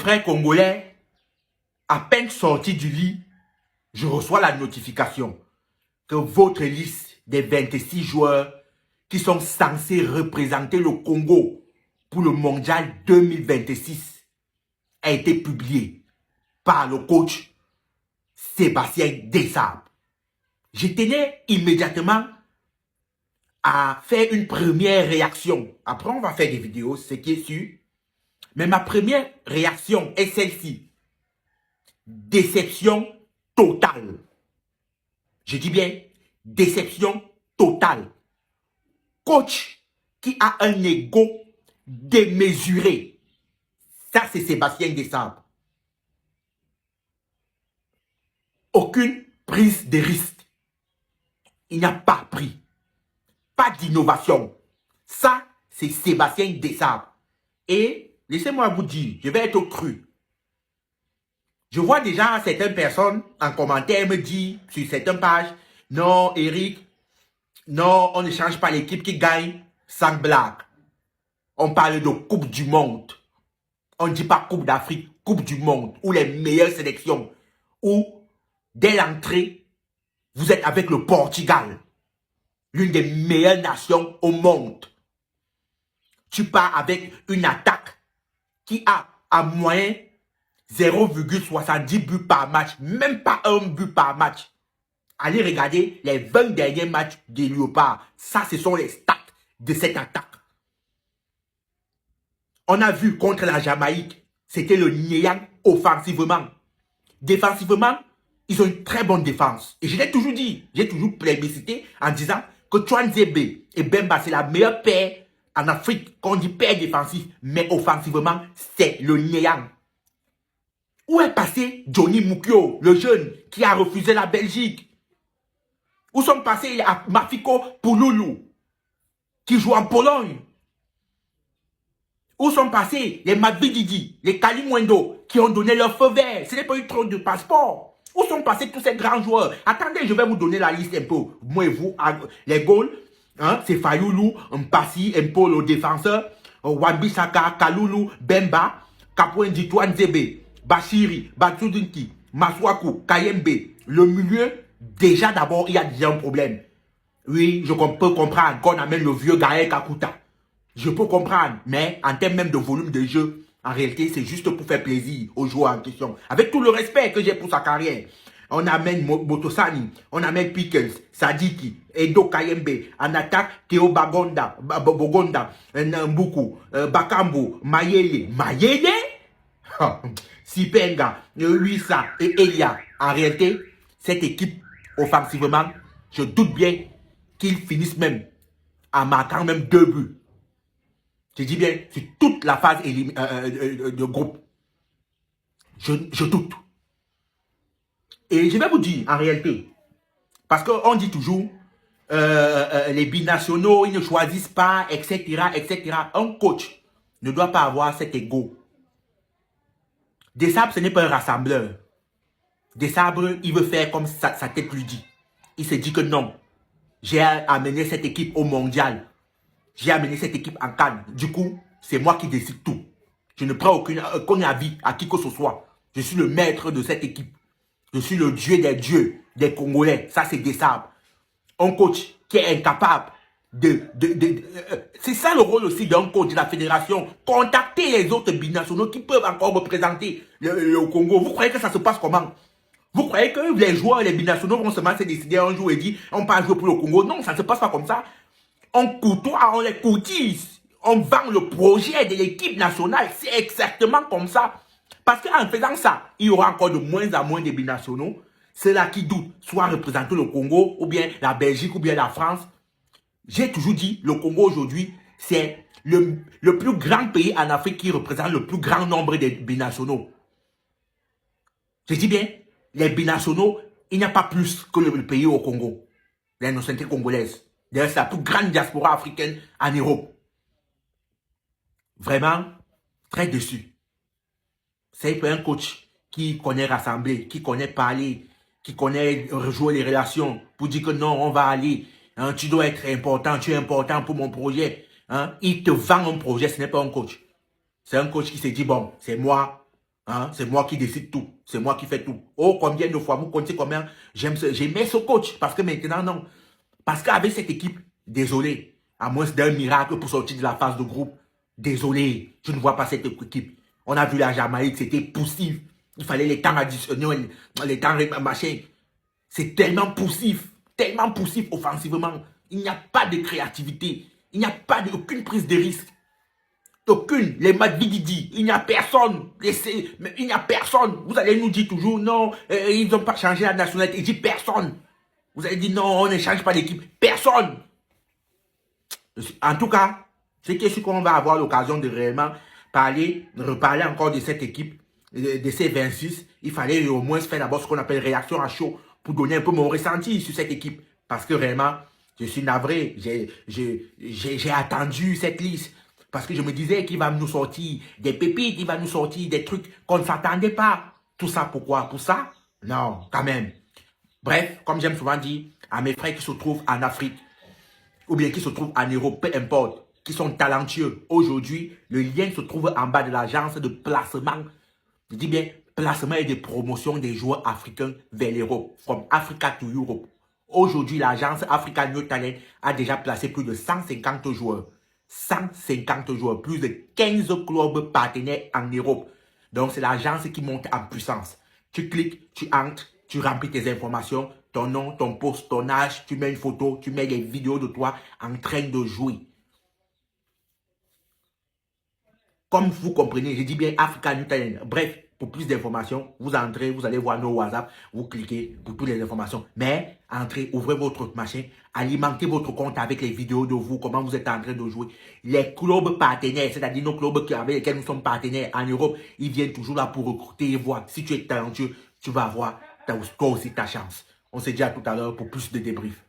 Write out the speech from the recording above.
frères congolais, à peine sortis du lit, je reçois la notification que votre liste des 26 joueurs qui sont censés représenter le Congo pour le mondial 2026 a été publiée par le coach Sébastien Desabre. Je tenais immédiatement à faire une première réaction. Après, on va faire des vidéos, ce qui est sûr. Mais ma première réaction est celle-ci. Déception totale. Je dis bien, déception totale. Coach qui a un ego démesuré. Ça, c'est Sébastien Desabre. Aucune prise de risque. Il n'a pas pris. Pas d'innovation. Ça, c'est Sébastien Desabre. Et, laissez-moi vous dire, je vais être cru. Je vois déjà certaines personnes en commentaire me dire sur certaines pages, non, Eric, non, on ne change pas l'équipe qui gagne sans blague. On parle de Coupe du Monde. On ne dit pas Coupe d'Afrique, Coupe du Monde, ou les meilleures sélections. Où, dès l'entrée, vous êtes avec le Portugal. L'une des meilleures nations au monde. Tu pars avec une attaque qui a à moyen 0,70 buts par match. Même pas un but par match. Allez regarder les 20 derniers matchs des Léopards. Ça, ce sont les stats de cette attaque. On a vu contre la Jamaïque, c'était le néant offensivement. Défensivement, ils ont une très bonne défense. Et je l'ai toujours dit, j'ai toujours plébiscité en disant que Twanzebe et Bemba, c'est la meilleure paire en Afrique. Quand on dit paire défensive, mais offensivement, c'est le néant. Où est passé Johnny Mukio, le jeune qui a refusé la Belgique? Où sont passés Mafiko Pouloulou, qui joue en Pologne? Où sont passés les Mabididi, les Kalimwendo, qui ont donné leur feu vert? Ce n'est pas eu trop de passeport. Où sont passés tous ces grands joueurs? Attendez, je vais vous donner la liste un peu. Moi et vous, les goals, hein, c'est Fayoulou, Mpassi, Mpolo, le défenseur, Wan-Bissaka, Kaloulou, Bemba, Kapwendi, Twanzebe, Bashiri, Batsudinki, Maswaku, Kayembe. Le milieu, déjà d'abord, il y a déjà un problème. Oui, je peux comprendre qu'on amène le vieux Gaël Kakuta. Je peux comprendre, mais en termes même de volume de jeu, en réalité, c'est juste pour faire plaisir aux joueurs en question. Avec tout le respect que j'ai pour sa carrière. On amène Motosani, on amène Pickles, Sadiki, Edo Kayembe, en attaque, Théo Bogonda, Mbuku, Bakambu, Mayele. Mayele? Sipenga, Luisa et Elia. En réalité, cette équipe, offensivement, je doute bien qu'ils finissent même en marquant même 2 buts. Je dis bien, sur toute la phase de groupe. Je doute. Et je vais vous dire, en réalité, parce qu'on dit toujours, les binationaux, ils ne choisissent pas, etc., etc. Un coach ne doit pas avoir cet ego. Desabre, ce n'est pas un rassembleur. Desabre, il veut faire comme sa tête lui dit. Il se dit que non, j'ai amené cette équipe au mondial. J'ai amené cette équipe en Cannes. Du coup, c'est moi qui décide tout. Je ne prends aucun avis à qui que ce soit. Je suis le maître de cette équipe. Je suis le dieu des Congolais. Ça, c'est Desabre. Un coach qui est incapable c'est ça le rôle aussi d'un coach de la fédération. Contacter les autres binationaux qui peuvent encore représenter le Congo. Vous croyez que ça se passe comment? Vous croyez que les joueurs, les binationaux vont seulement se décider un jour et dire on part jouer pour le Congo? Non, ça ne se passe pas comme ça. On courtoie, on les courtise. On vend le projet de l'équipe nationale. C'est exactement comme ça. Parce qu'en faisant ça, il y aura encore de moins en moins de binationaux. Ceux-là qui doutent, soit représenter le Congo, ou bien la Belgique, ou bien la France. J'ai toujours dit, le Congo aujourd'hui, c'est le plus grand pays en Afrique qui représente le plus grand nombre de binationaux. Je dis bien, les binationaux, il n'y a pas plus que le pays au Congo. La nationalité congolaise. D'ailleurs, c'est la plus grande diaspora africaine en Europe. Vraiment, très déçu. C'est un coach qui connaît rassembler, qui connaît parler, qui connaît rejouer les relations pour dire que non, on va aller. Hein, tu dois être important, tu es important pour mon projet. Hein, il te vend un projet, ce n'est pas un coach. C'est un coach qui se dit, bon, c'est moi, Hein? C'est moi qui décide tout. C'est moi qui fais tout. Oh, combien de fois, vous comptez combien j'aimais ce coach. Parce que maintenant, non. Parce qu'avec cette équipe, désolé, à moins d'un miracle pour sortir de la phase de groupe, désolé, je ne vois pas cette équipe. On a vu la Jamaïque, c'était poussif. Il fallait les temps additionnels, les temps machin. C'est tellement poussif offensivement. Il n'y a pas de créativité. Il n'y a pas aucune prise de risque. Aucune. Les Madvididi, il n'y a personne. Il n'y a personne. Vous allez nous dire toujours, non, ils n'ont pas changé la nationalité. Il dit personne. Vous allez dire, non, on ne change pas d'équipe. Personne. En tout cas, c'est que ce qu'on va avoir l'occasion de réellement reparler encore de cette équipe, de ces 26. Il fallait au moins faire d'abord ce qu'on appelle réaction à chaud pour donner un peu mon ressenti sur cette équipe. Parce que vraiment, je suis navré. J'ai attendu cette liste. Parce que je me disais qu'il va nous sortir des pépites, il va nous sortir des trucs qu'on ne s'attendait pas. Tout ça pourquoi? Pour ça? Non, quand même. Bref, comme j'aime souvent dire, à mes frères qui se trouvent en Afrique, ou bien qui se trouvent en Europe, peu importe, qui sont talentueux. Aujourd'hui, le lien se trouve en bas de l'agence de placement. Je dis bien placement et de promotion des joueurs africains vers l'Europe, from Africa to Europe. Aujourd'hui, l'agence Africa New Talent a déjà placé plus de 150 joueurs. 150 joueurs, plus de 15 clubs partenaires en Europe. Donc, c'est l'agence qui monte en puissance. Tu cliques, tu entres, tu remplis tes informations, ton nom, ton poste, ton âge, tu mets une photo, tu mets des vidéos de toi en train de jouer. Comme vous comprenez, je dis bien Africa New Talent. Bref, pour plus d'informations, vous entrez, vous allez voir nos WhatsApp, vous cliquez pour toutes les informations. Mais entrez, ouvrez votre machin, alimentez votre compte avec les vidéos de vous, comment vous êtes en train de jouer. Les clubs partenaires, c'est-à-dire nos clubs avec lesquels nous sommes partenaires en Europe, ils viennent toujours là pour recruter et voir. Si tu es talentueux, tu vas avoir toi aussi ta chance. On se dit à tout à l'heure pour plus de débriefs.